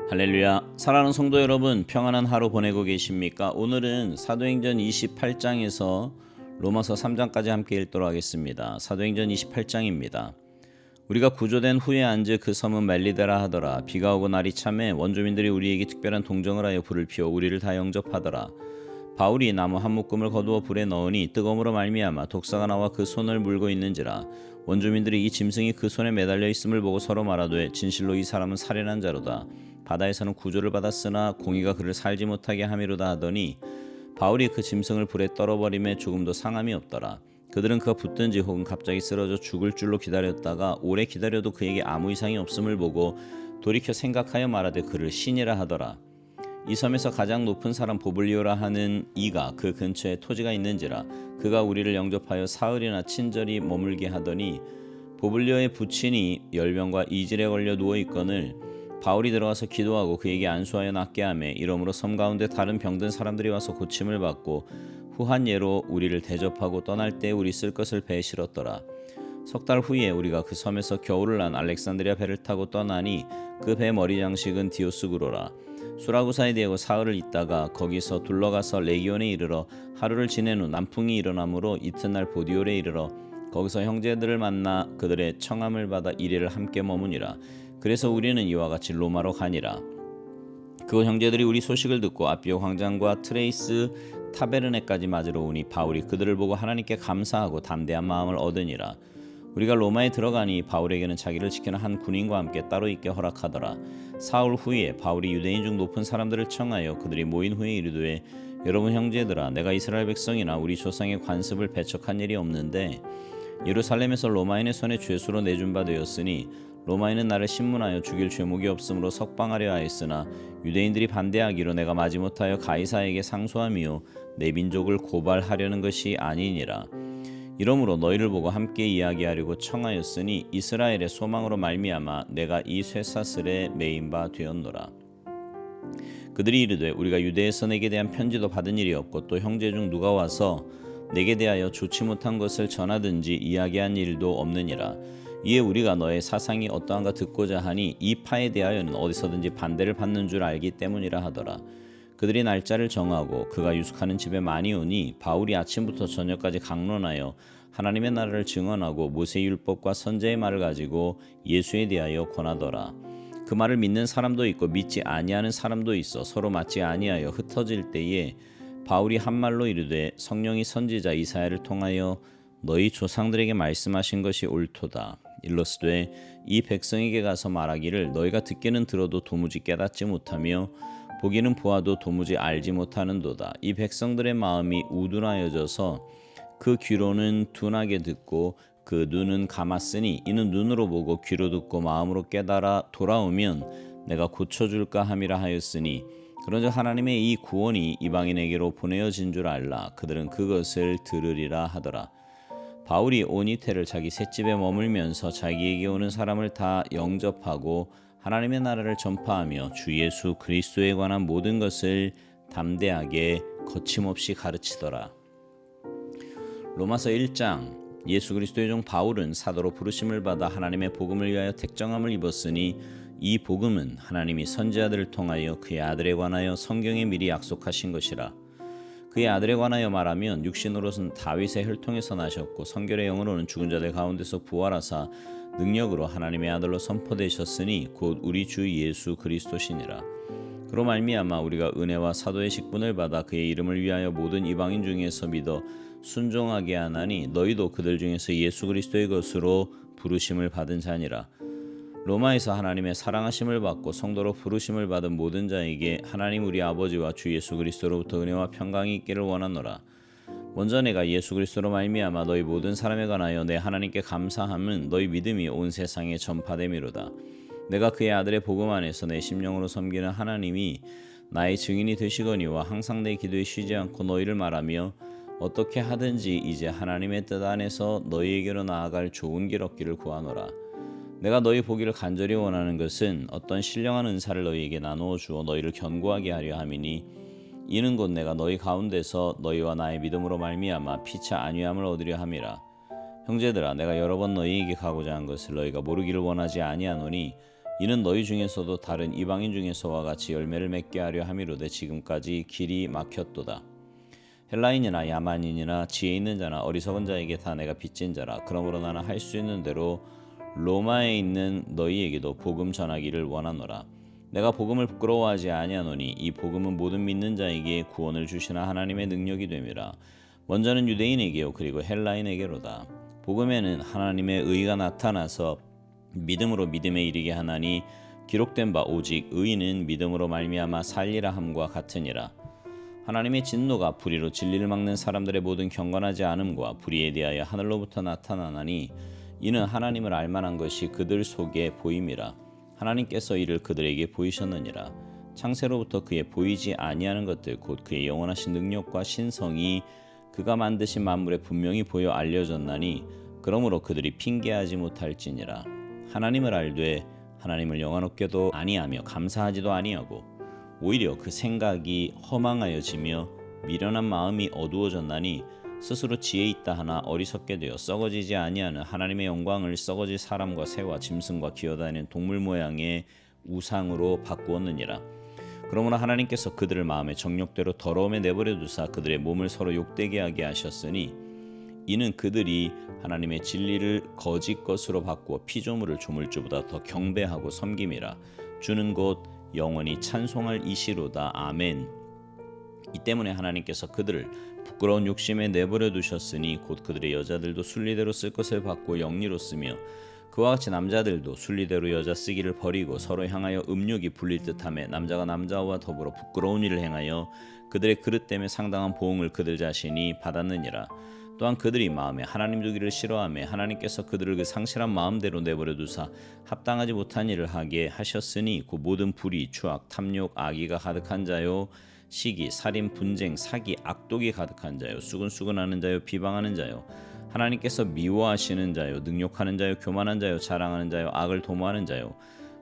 할렐루야. 사랑하는 성도 여러분, 평안한 하루 보내고 계십니까? 오늘은 사도행전 28장에서 로마서 3장까지 함께 읽도록 하겠습니다. 사도행전 28장입니다. 우리가 구조된 후에 앉은 그 섬은 멜리데라 하더라. 비가 오고 날이 참에 원주민들이 우리에게 특별한 동정을 하여 불을 피워 우리를 다 영접하더라. 바울이 나무 한 묶음을 거두어 불에 넣으니 뜨거움으로 말미암아 독사가 나와 그 손을 물고 있는지라. 원주민들이 이 짐승이 그 손에 매달려 있음을 보고 서로 말하되 진실로 이 사람은 살인한 자로다. 바다에서는 구조를 받았으나 공의가 그를 살지 못하게 함이로다 하더니 바울이 그 짐승을 불에 떨어버림에 조금도 상함이 없더라. 그들은 그가 붙든지 혹은 갑자기 쓰러져 죽을 줄로 기다렸다가 오래 기다려도 그에게 아무 이상이 없음을 보고 돌이켜 생각하여 말하되 그를 신이라 하더라. 이 섬에서 가장 높은 사람 보블리오라 하는 이가 그 근처에 토지가 있는지라. 그가 우리를 영접하여 사흘이나 친절히 머물게 하더니 보블리오의 부친이 열병과 이질에 걸려 누워있거늘 바울이 들어가서 기도하고 그에게 안수하여 낫게 하매 이러므로 섬 가운데 다른 병든 사람들이 와서 고침을 받고 후한 예로 우리를 대접하고 떠날 때 우리 쓸 것을 배에 실었더라. 석 달 후에 우리가 그 섬에서 겨울을 난 알렉산드리아 배를 타고 떠나니 그 배 머리 장식은 디오스구로라. 수라구사에 대고 사흘을 있다가 거기서 둘러가서 레기온에 이르러 하루를 지낸 후 남풍이 일어나므로 이튿날 보디올에 이르러 거기서 형제들을 만나 그들의 청함을 받아 이래를 함께 머무니라. 그래서 우리는 이와 같이 로마로 가니라. 그곳 형제들이 우리 소식을 듣고 아비오 광장과 트레이스 타베르네까지 맞으러 오니 바울이 그들을 보고 하나님께 감사하고 담대한 마음을 얻으니라. 우리가 로마에 들어가니 바울에게는 자기를 지키는 한 군인과 함께 따로 있게 허락하더라. 사흘 후에 바울이 유대인 중 높은 사람들을 청하여 그들이 모인 후에 이르되 여러분 형제들아, 내가 이스라엘 백성이나 우리 조상의 관습을 배척한 일이 없는데 예루살렘에서 로마인의 손에 죄수로 내준 바 되었으니 로마인은 나를 신문하여 죽일 죄목이 없으므로 석방하려 하였으나 유대인들이 반대하기로 내가 마지못하여 가이사에게 상소하며 내 민족을 고발하려는 것이 아니니라. 이러므로 너희를 보고 함께 이야기하려고 청하였으니 이스라엘의 소망으로 말미암아 내가 이 쇠사슬에 매인 바 되었노라. 그들이 이르되 우리가 유대에서 내게 대한 편지도 받은 일이 없고 또 형제 중 누가 와서 내게 대하여 좋지 못한 것을 전하든지 이야기한 일도 없느니라. 이에 우리가 너의 사상이 어떠한가 듣고자 하니 이 파에 대하여는 어디서든지 반대를 받는 줄 알기 때문이라 하더라. 그들이 날짜를 정하고 그가 유숙하는 집에 많이 오니 바울이 아침부터 저녁까지 강론하여 하나님의 나라를 증언하고 모세의 율법과 선지자의 말을 가지고 예수에 대하여 권하더라. 그 말을 믿는 사람도 있고 믿지 아니하는 사람도 있어 서로 맞지 아니하여 흩어질 때에 바울이 한 말로 이르되 성령이 선지자 이사야를 통하여 너희 조상들에게 말씀하신 것이 옳도다. 일러스되 이 백성에게 가서 말하기를 너희가 듣기는 들어도 도무지 깨닫지 못하며 보기는 보아도 도무지 알지 못하는도다. 이 백성들의 마음이 우둔하여져서 그 귀로는 둔하게 듣고 그 눈은 감았으니 이는 눈으로 보고 귀로 듣고 마음으로 깨달아 돌아오면 내가 고쳐줄까 함이라 하였으니 그런즉 하나님의 이 구원이 이방인에게로 보내어진 줄 알라. 그들은 그것을 들으리라 하더라. 바울이 온 이태를 자기 셋집에 머물면서 자기에게 오는 사람을 다 영접하고 하나님의 나라를 전파하며 주 예수 그리스도에 관한 모든 것을 담대하게 거침없이 가르치더라. 로마서 1장. 예수 그리스도의 종 바울은 사도로 부르심을 받아 하나님의 복음을 위하여 택정함을 입었으니 이 복음은 하나님이 선지자들을 통하여 그의 아들에 관하여 성경에 미리 약속하신 것이라. 그의 아들에 관하여 말하면 육신으로는 다윗의 혈통에서 나셨고 성결의 영으로는 죽은 자들 가운데서 부활하사 능력으로 하나님의 아들로 선포되셨으니 곧 우리 주 예수 그리스도시니라. 그로 말미암아 우리가 은혜와 사도의 직분을 받아 그의 이름을 위하여 모든 이방인 중에서 믿어 순종하게 하나니 너희도 그들 중에서 예수 그리스도의 것으로 부르심을 받은 자니라. 로마에서 하나님의 사랑하심을 받고 성도로 부르심을 받은 모든 자에게 하나님 우리 아버지와 주 예수 그리스도로부터 은혜와 평강이 있기를 원하노라. 먼저 내가 예수 그리스도로 말미암아 너희 모든 사람에 관하여 내 하나님께 감사함은 너희 믿음이 온 세상에 전파됨이로다. 내가 그의 아들의 복음 안에서 내 심령으로 섬기는 하나님이 나의 증인이 되시거니와 항상 내 기도에 쉬지 않고 너희를 말하며 어떻게 하든지 이제 하나님의 뜻 안에서 너희에게로 나아갈 좋은 길 얻기를 구하노라. 내가 너희 보기를 간절히 원하는 것은 어떤 신령한 은사를 너희에게 나누어 주어 너희를 견고하게 하려 함이니 이는 곧 내가 너희 가운데서 너희와 나의 믿음으로 말미암아 피차 안위함을 얻으려 함이라. 형제들아, 내가 여러 번 너희에게 가고자 한 것을 너희가 모르기를 원하지 아니하노니 이는 너희 중에서도 다른 이방인 중에서와 같이 열매를 맺게 하려 함이로되 지금까지 길이 막혔도다. 헬라인이나 야만인이나 지혜 있는 자나 어리석은 자에게 다 내가 빚진 자라. 그러므로 나는 할 수 있는 대로 로마에 있는 너희에게도 복음 전하기를 원하노라. 내가 복음을 부끄러워하지 아니하노니 이 복음은 모든 믿는 자에게 구원을 주시나 하나님의 능력이 됨이라. 먼저는 유대인에게요 그리고 헬라인에게로다. 복음에는 하나님의 의가 나타나서 믿음으로 믿음에 이르게 하나니 기록된 바 오직 의인은 믿음으로 말미암아 살리라 함과 같으니라. 하나님의 진노가 불의로 진리를 막는 사람들의 모든 경건하지 않음과 불의에 대하여 하늘로부터 나타나나니 이는 하나님을 알만한 것이 그들 속에 보임이라. 하나님께서 이를 그들에게 보이셨느니라. 창세로부터 그의 보이지 아니하는 것들 곧 그의 영원하신 능력과 신성이 그가 만드신 만물에 분명히 보여 알려졌나니 그러므로 그들이 핑계하지 못할지니라. 하나님을 알되 하나님을 영화롭게도 아니하며 감사하지도 아니하고 오히려 그 생각이 허망하여지며 미련한 마음이 어두워졌나니 스스로 지혜 있다 하나 어리석게 되어 썩어지지 아니하는 하나님의 영광을 썩어질 사람과 새와 짐승과 기어다니는 동물 모양의 우상으로 바꾸었느니라. 그러므로 하나님께서 그들을 마음의 정욕대로 더러움에 내버려 두사 그들의 몸을 서로 욕되게 하게 하셨으니 이는 그들이 하나님의 진리를 거짓 것으로 바꾸어 피조물을 조물주보다 더 경배하고 섬김이라. 주는 곧 영원히 찬송할 이시로다. 아멘. 이 때문에 하나님께서 그들을 부끄러운 욕심에 내버려 두셨으니 곧 그들의 여자들도 순리대로 쓸 것을 받고 영리로 쓰며 그와 같이 남자들도 순리대로 여자 쓰기를 버리고 서로 향하여 음욕이 불릴 듯하며 남자가 남자와 더불어 부끄러운 일을 행하여 그들의 그릇 때문에 상당한 보응을 그들 자신이 받았느니라. 또한 그들이 마음에 하나님 두기를 싫어하며 하나님께서 그들을 그 상실한 마음대로 내버려 두사 합당하지 못한 일을 하게 하셨으니 그 모든 불의, 추악, 탐욕, 악의가 가득한 자요 시기, 살인, 분쟁, 사기, 악독이 가득한 자요 수근수근하는 자요 비방하는 자요 하나님께서 미워하시는 자요 능욕하는 자요 교만한 자요 자랑하는 자요 악을 도모하는 자요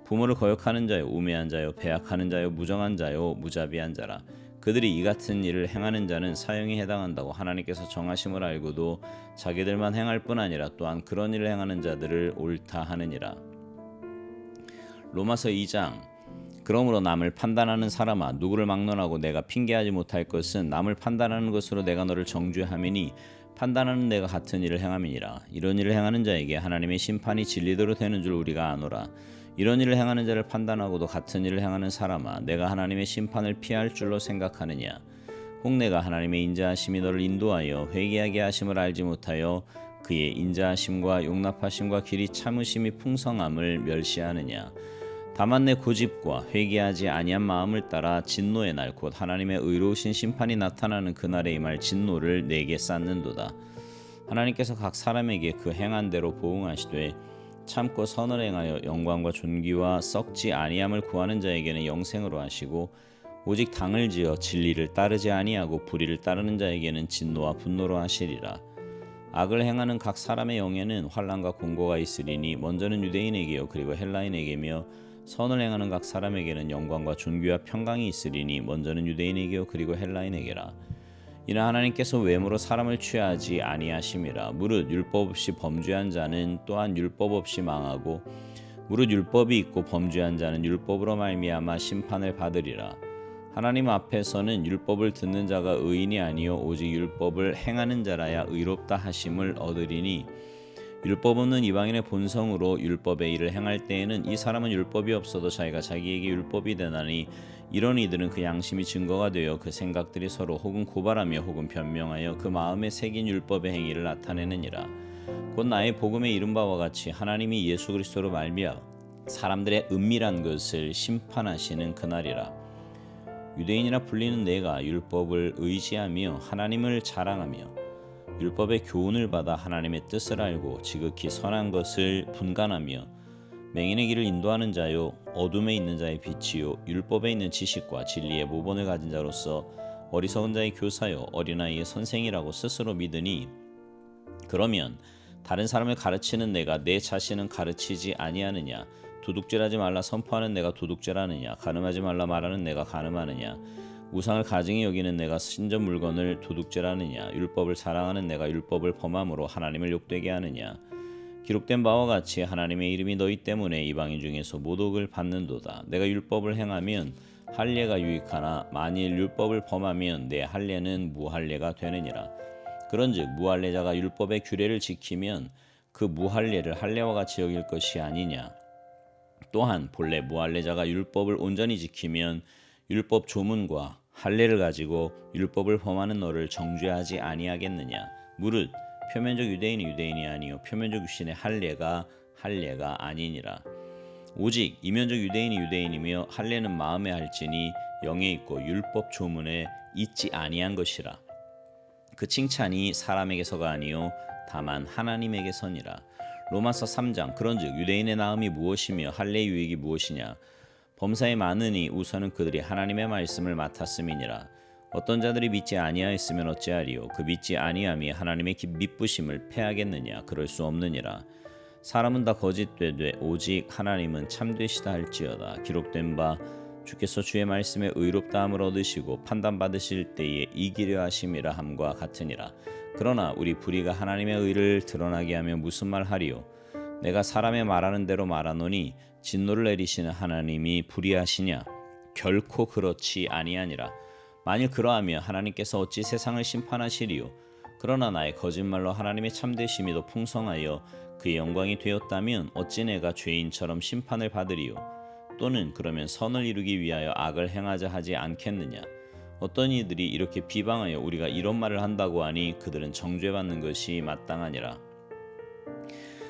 부모를 거역하는 자요 우매한 자요 배약하는 자요 무정한 자요 무자비한 자라. 그들이 이 같은 일을 행하는 자는 사형에 해당한다고 하나님께서 정하심을 알고도 자기들만 행할 뿐 아니라 또한 그런 일을 행하는 자들을 옳다 하느니라. 로마서 2장. 그러므로 남을 판단하는 사람아 누구를 막론하고 내가 핑계하지 못할 것은 남을 판단하는 것으로 내가 너를 정죄함이니 판단하는 내가 같은 일을 행함이니라. 이런 일을 행하는 자에게 하나님의 심판이 진리대로 되는 줄 우리가 아노라. 이런 일을 행하는 자를 판단하고도 같은 일을 행하는 사람아 내가 하나님의 심판을 피할 줄로 생각하느냐. 혹 내가 하나님의 인자하심이 너를 인도하여 회개하게 하심을 알지 못하여 그의 인자하심과 용납하심과 길이 참으심이 풍성함을 멸시하느냐. 다만 내 고집과 회개하지 아니한 마음을 따라 진노의 날 곧 하나님의 의로우신 심판이 나타나는 그날에 임할 진노를 내게 쌓는도다. 하나님께서 각 사람에게 그 행한 대로 보응하시되 참고 선을 행하여 영광과 존귀와 썩지 아니함을 구하는 자에게는 영생으로 하시고 오직 당을 지어 진리를 따르지 아니하고 불의를 따르는 자에게는 진노와 분노로 하시리라. 악을 행하는 각 사람의 영에는 환난과 공고가 있으리니 먼저는 유대인에게요 그리고 헬라인에게며 선을 행하는 각 사람에게는 영광과 존귀와 평강이 있으리니 먼저는 유대인에게요 그리고 헬라인에게라. 이는 하나님께서 외모로 사람을 취하지 아니하심이라. 무릇 율법 없이 범죄한 자는 또한 율법 없이 망하고 무릇 율법이 있고 범죄한 자는 율법으로 말미암아 심판을 받으리라. 하나님 앞에서는 율법을 듣는 자가 의인이 아니요 오직 율법을 행하는 자라야 의롭다 하심을 얻으리니 율법 없는 이방인의 본성으로 율법의 일을 행할 때에는 이 사람은 율법이 없어도 자기가 자기에게 율법이 되나니 이런 이들은 그 양심이 증거가 되어 그 생각들이 서로 혹은 고발하며 혹은 변명하여 그 마음에 새긴 율법의 행위를 나타내느니라. 곧 나의 복음에 이른 바와 같이 하나님이 예수 그리스도로 말미암아 사람들의 은밀한 것을 심판하시는 그날이라. 유대인이라 불리는 내가 율법을 의지하며 하나님을 자랑하며 율법의 교훈을 받아 하나님의 뜻을 알고 지극히 선한 것을 분간하며 맹인의 길을 인도하는 자요 어둠에 있는 자의 빛이요 율법에 있는 지식과 진리의 모본을 가진 자로서 어리석은 자의 교사요 어린아이의 선생이라고 스스로 믿으니 그러면 다른 사람을 가르치는 내가 내 자신은 가르치지 아니하느냐. 도둑질하지 말라 선포하는 내가 도둑질하느냐. 간음하지 말라 말하는 내가 간음하느냐. 우상을 가증히 여기는 내가 신전 물건을 도둑질하느냐. 율법을 사랑하는 내가 율법을 범함으로 하나님을 욕되게 하느냐. 기록된 바와 같이 하나님의 이름이 너희 때문에 이방인 중에서 모독을 받는도다. 내가 율법을 행하면 할례가 유익하나 만일 율법을 범하면 내 할례는 무할례가 되느니라. 그런즉 무할례자가 율법의 규례를 지키면 그 무할례를 할례와 같이 여길 것이 아니냐. 또한 본래 무할례자가 율법을 온전히 지키면 율법 조문과 할례를 가지고 율법을 범하는 너를 정죄하지 아니하겠느냐. 무릇 표면적 유대인이 유대인이 아니요 표면적 유신의 할례가 아니니라. 오직 이면적 유대인이 유대인이며 할례는 마음에 할지니 영에 있고 율법 조문에 있지 아니한 것이라. 그 칭찬이 사람에게서가 아니요 다만 하나님에게서니라. 로마서 3장. 그런즉 유대인의 나음이 무엇이며 할례의 유익이 무엇이냐. 범사에 많으니 우선은 그들이 하나님의 말씀을 맡았음이니라. 어떤 자들이 믿지 아니하였으면 어찌하리요. 그 믿지 아니함이 하나님의 믿부심을 패하겠느냐. 그럴 수 없느니라. 사람은 다 거짓되되 오직 하나님은 참되시다 할지어다. 기록된 바 주께서 주의 말씀에 의롭다함을 얻으시고 판단받으실 때에 이기려 하심이라 함과 같으니라. 그러나 우리 불의가 하나님의 의를 드러나게 하며 무슨 말 하리요. 내가 사람의 말하는 대로 말하노니 진노를 내리시는 하나님이 불의하시냐. 결코 그렇지 아니하니라. 만일 그러하면 하나님께서 어찌 세상을 심판하시리요. 그러나 나의 거짓말로 하나님의 참되심이 더 풍성하여 그의 영광이 되었다면 어찌 내가 죄인처럼 심판을 받으리요. 또는 그러면 선을 이루기 위하여 악을 행하자 하지 않겠느냐. 어떤 이들이 이렇게 비방하여 우리가 이런 말을 한다고 하니 그들은 정죄받는 것이 마땅하니라.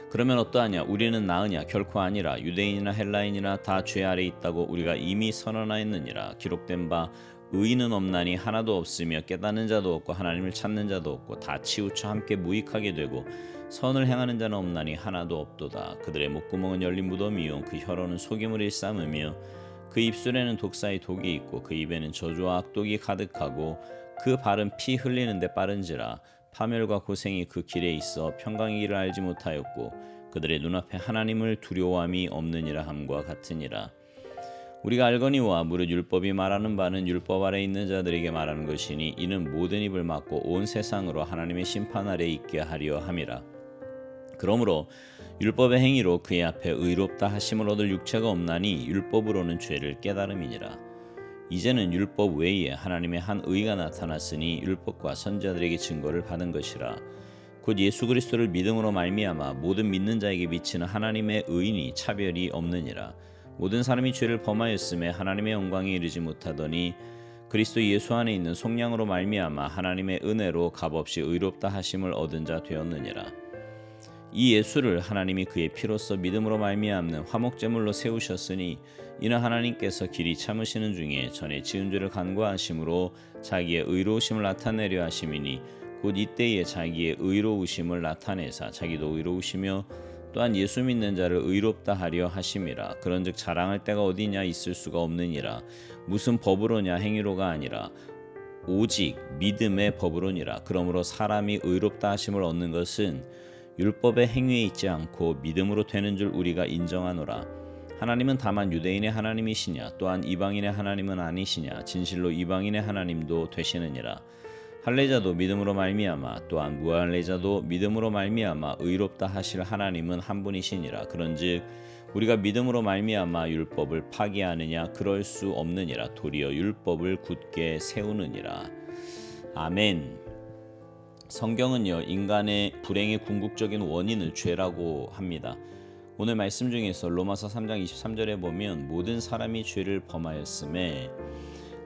그러면 어떠하냐. 우리는 나으냐. 결코 아니라. 유대인이나 헬라인이나 다 죄 아래 있다고 우리가 이미 선언하였느니라. 기록된 바 의인은 없나니 하나도 없으며 깨닫는 자도 없고 하나님을 찾는 자도 없고 다 치우쳐 함께 무익하게 되고 선을 행하는 자는 없나니 하나도 없도다. 그들의 목구멍은 열린 무덤이요 그 혀로는 속임을 일삼으며 그 입술에는 독사의 독이 있고 그 입에는 저주와 악독이 가득하고 그 발은 피 흘리는데 빠른지라. 파멸과 고생이 그 길에 있어 평강의 길을 알지 못하였고 그들의 눈앞에 하나님을 두려워함이 없느니라 함과 같으니라. 우리가 알거니와 무릇 율법이 말하는 바는 율법 아래 있는 자들에게 말하는 것이니 이는 모든 입을 막고 온 세상으로 하나님의 심판 아래 있게 하려 함이라. 그러므로 율법의 행위로 그의 앞에 의롭다 하심을 얻을 육체가 없나니 율법으로는 죄를 깨달음이니라. 이제는 율법 외에 하나님의 한 의가 나타났으니 율법과 선지자들에게 증거를 받은 것이라. 곧 예수 그리스도를 믿음으로 말미암아 모든 믿는 자에게 미치는 하나님의 의인이 차별이 없느니라. 모든 사람이 죄를 범하였음에 하나님의 영광에 이르지 못하더니 그리스도 예수 안에 있는 속량으로 말미암아 하나님의 은혜로 값없이 의롭다 하심을 얻은 자 되었느니라. 이 예수를 하나님이 그의 피로써 믿음으로 말미암는 화목제물로 세우셨으니 이는 하나님께서 길이 참으시는 중에 전에 지은 죄를 간과하심으로 자기의 의로우심을 나타내려 하심이니 곧 이때에 자기의 의로우심을 나타내사 자기도 의로우시며 또한 예수 믿는 자를 의롭다 하려 하심이라. 그런즉 자랑할 때가 어디냐 있을 수가 없느니라. 무슨 법으로냐 행위로가 아니라 오직 믿음의 법으로니라. 그러므로 사람이 의롭다 하심을 얻는 것은 율법의 행위에 있지 않고 믿음으로 되는 줄 우리가 인정하노라. 하나님은 다만 유대인의 하나님이시냐 또한 이방인의 하나님은 아니시냐. 진실로 이방인의 하나님도 되시느니라. 할례자도 믿음으로 말미암아 또한 무할례자도 믿음으로 말미암아 의롭다 하실 하나님은 한 분이시니라. 그런즉 우리가 믿음으로 말미암아 율법을 파기하느냐. 그럴 수 없느니라. 도리어 율법을 굳게 세우느니라. 아멘. 성경은요 인간의 불행의 궁극적인 원인을 죄라고 합니다. 오늘 말씀 중에서 로마서 3장 23절에 보면 모든 사람이 죄를 범하였음에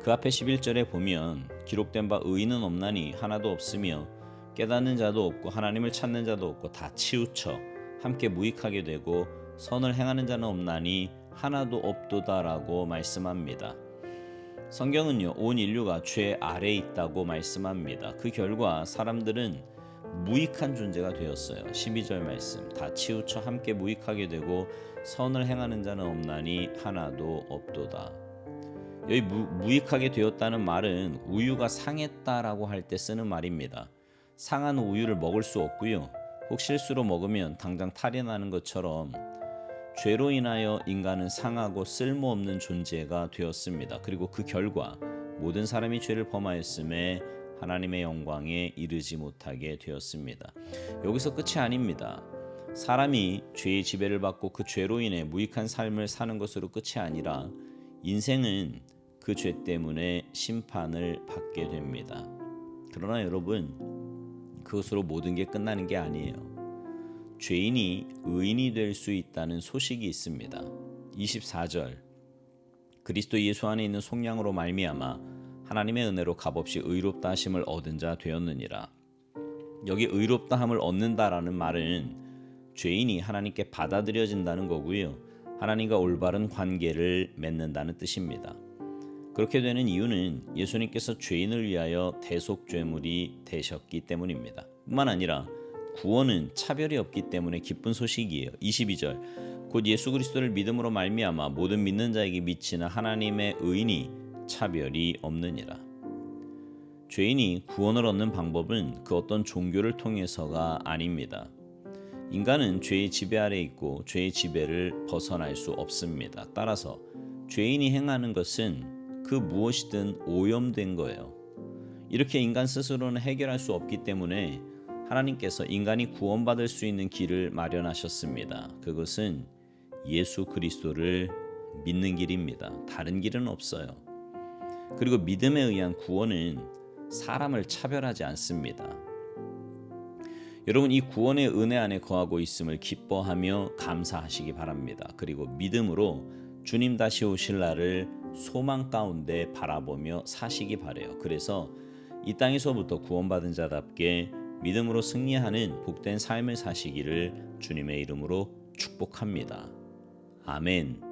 그 앞에 11절에 보면 기록된 바 의인은 없나니 하나도 없으며 깨닫는 자도 없고 하나님을 찾는 자도 없고 다 치우쳐 함께 무익하게 되고 선을 행하는 자는 없나니 하나도 없도다라고 말씀합니다. 성경은요 온 인류가 죄 아래에 있다고 말씀합니다. 그 결과 사람들은 무익한 존재가 되었어요. 12절 말씀 다 치우쳐 함께 무익하게 되고 선을 행하는 자는 없나니 하나도 없도다. 여기 무익하게 되었다는 말은 우유가 상했다라고 할 때 쓰는 말입니다. 상한 우유를 먹을 수 없고요. 혹 실수로 먹으면 당장 탈이 나는 것처럼 죄로 인하여 인간은 상하고 쓸모없는 존재가 되었습니다. 그리고 그 결과 모든 사람이 죄를 범하였음에 하나님의 영광에 이르지 못하게 되었습니다. 여기서 끝이 아닙니다. 사람이 죄의 지배를 받고 그 죄로 인해 무익한 삶을 사는 것으로 끝이 아니라 인생은 그 죄 때문에 심판을 받게 됩니다. 그러나 여러분, 그것으로 모든 게 끝나는 게 아니에요. 죄인이 의인이 될 수 있다는 소식이 있습니다. 24절, 그리스도 예수 안에 있는 속량으로 말미암아 하나님의 은혜로 값없이 의롭다 하심을 얻은 자 되었느니라. 여기 의롭다 함을 얻는다라는 말은 죄인이 하나님께 받아들여진다는 거고요. 하나님과 올바른 관계를 맺는다는 뜻입니다. 그렇게 되는 이유는 예수님께서 죄인을 위하여 대속죄물이 되셨기 때문입니다. 뿐만 아니라 구원은 차별이 없기 때문에 기쁜 소식이에요. 22절, 곧 예수 그리스도를 믿음으로 말미암아 모든 믿는 자에게 미치는 하나님의 의인이 차별이 없느니라. 죄인이 구원을 얻는 방법은 그 어떤 종교를 통해서가 아닙니다. 인간은 죄의 지배 아래 있고 죄의 지배를 벗어날 수 없습니다. 따라서 죄인이 행하는 것은 그 무엇이든 오염된 거예요. 이렇게 인간 스스로는 해결할 수 없기 때문에 하나님께서 인간이 구원받을 수 있는 길을 마련하셨습니다. 그것은 예수 그리스도를 믿는 길입니다. 다른 길은 없어요. 그리고 믿음에 의한 구원은 사람을 차별하지 않습니다. 여러분, 이 구원의 은혜 안에 거하고 있음을 기뻐하며 감사하시기 바랍니다. 그리고 믿음으로 주님 다시 오실 날을 소망 가운데 바라보며 사시기 바래요. 그래서 이 땅에서부터 구원받은 자답게 믿음으로 승리하는 복된 삶을 사시기를 주님의 이름으로 축복합니다. 아멘.